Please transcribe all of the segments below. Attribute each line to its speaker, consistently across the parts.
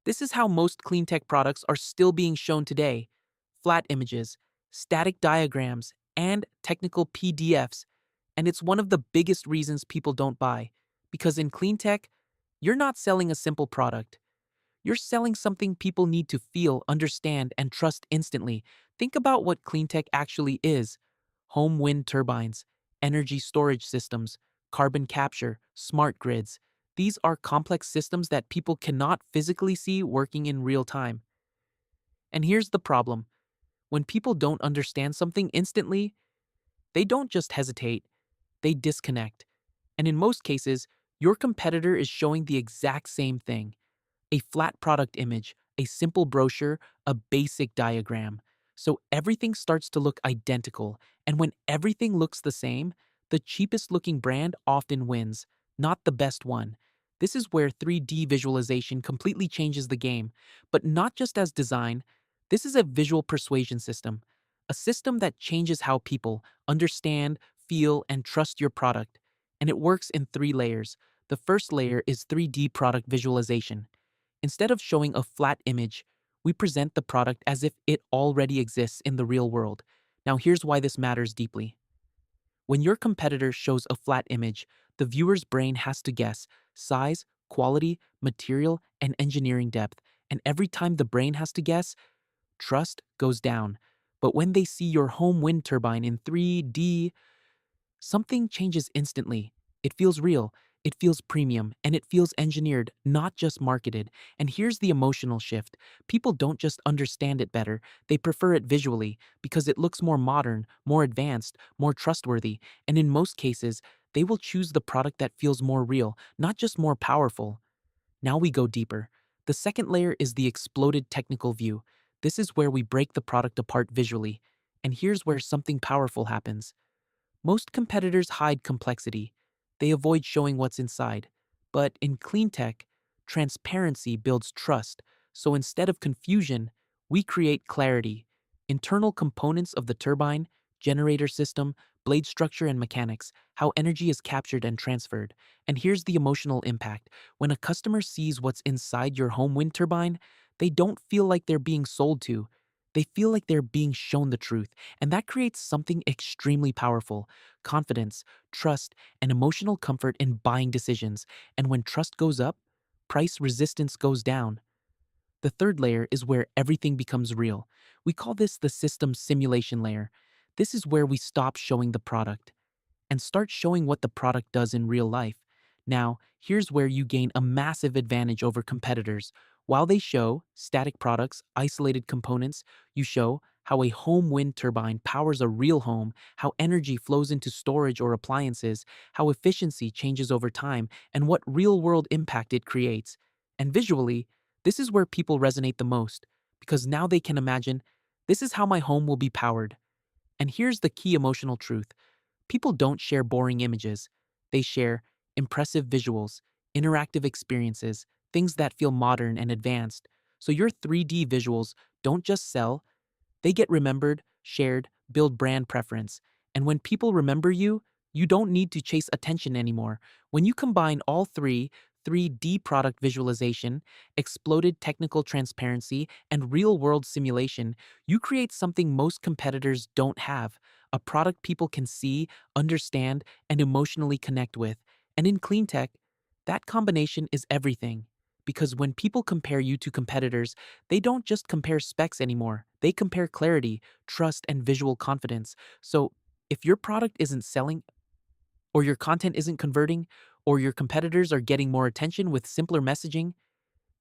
Speaker 1: This is how most Cleantech products are still being shown today: flat images, static diagrams, and technical PDFs. And it's one of the biggest reasons people don't buy. Because in Cleantech, you're not selling a simple product. You're selling something people need to feel, understand, and trust instantly. Think about what Cleantech actually is: home wind turbines, energy storage systems, carbon capture, smart grids. These are complex systems that people cannot physically see working in real time. And here's the problem: when people don't understand something instantly, they don't just hesitate, they disconnect. And in most cases, your competitor is showing the exact same thing: a flat product image, a simple brochure, a basic diagram. So everything starts to look identical, and when everything looks the same, the cheapest looking brand often wins, not the best one. This is where 3D visualization completely changes the game, but not just as design. This is a visual persuasion system, a system that changes how people understand, feel, and trust your product. And it works in three layers. The first layer is 3D product visualization. Instead of showing a flat image, we present the product as if it already exists in the real world. Now, here's why this matters deeply. When your competitor shows a flat image, the viewer's brain has to guess size, quality, material, and engineering depth. And every time the brain has to guess, trust goes down. But when they see your home wind turbine in 3D, something changes instantly. It feels real, it feels premium, and it feels engineered, not just marketed. And here's the emotional shift: people don't just understand it better, they prefer it visually because it looks more modern, more advanced, more trustworthy. And in most cases, they will choose the product that feels more real, not just more powerful. Now we go deeper. The second layer is the exploded technical view. This is where we break the product apart visually. And here's where something powerful happens. Most competitors hide complexity. They avoid showing what's inside. But in Cleantech, transparency builds trust. So instead of confusion, we create clarity. Internal components of the turbine, generator system, blade structure, and mechanics, how energy is captured and transferred. And here's the emotional impact. When a customer sees what's inside your home wind turbine, they don't feel like they're being sold to. They feel like they're being shown the truth. And that creates something extremely powerful: confidence, trust, and emotional comfort in buying decisions. And when trust goes up, price resistance goes down. The third layer is where everything becomes real. We call this the system simulation layer. This is where we stop showing the product and start showing what the product does in real life. Now, here's where you gain a massive advantage over competitors. While they show static products, isolated components, you show how a home wind turbine powers a real home, how energy flows into storage or appliances, how efficiency changes over time, and what real-world impact it creates. And visually, this is where people resonate the most, because now they can imagine, this is how my home will be powered. And here's the key emotional truth: people don't share boring images. They share impressive visuals, interactive experiences, things that feel modern and advanced. So your 3D visuals don't just sell, they get remembered, shared, build brand preference. And when people remember you, you don't need to chase attention anymore. When you combine all three, 3D product visualization, exploded technical transparency, and real-world simulation, you create something most competitors don't have: a product people can see, understand, and emotionally connect with. And in cleantech, that combination is everything. Because when people compare you to competitors, they don't just compare specs anymore. They compare clarity, trust, and visual confidence. So if your product isn't selling, or your content isn't converting, or your competitors are getting more attention with simpler messaging,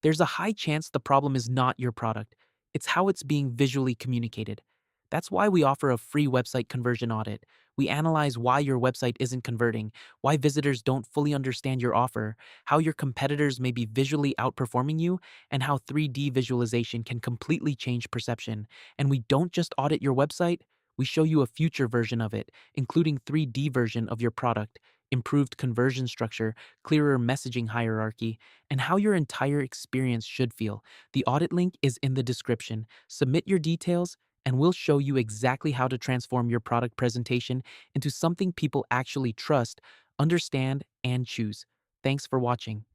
Speaker 1: there's a high chance the problem is not your product. It's how it's being visually communicated. That's why we offer a free website conversion audit. We analyze why your website isn't converting, why visitors don't fully understand your offer, how your competitors may be visually outperforming you, and how 3D visualization can completely change perception. And we don't just audit your website, we show you a future version of it, including 3D version of your product, improved conversion structure, clearer messaging hierarchy, and how your entire experience should feel. The audit link is in the description. Submit your details, and we'll show you exactly how to transform your product presentation into something people actually trust, understand, and choose. Thanks for watching.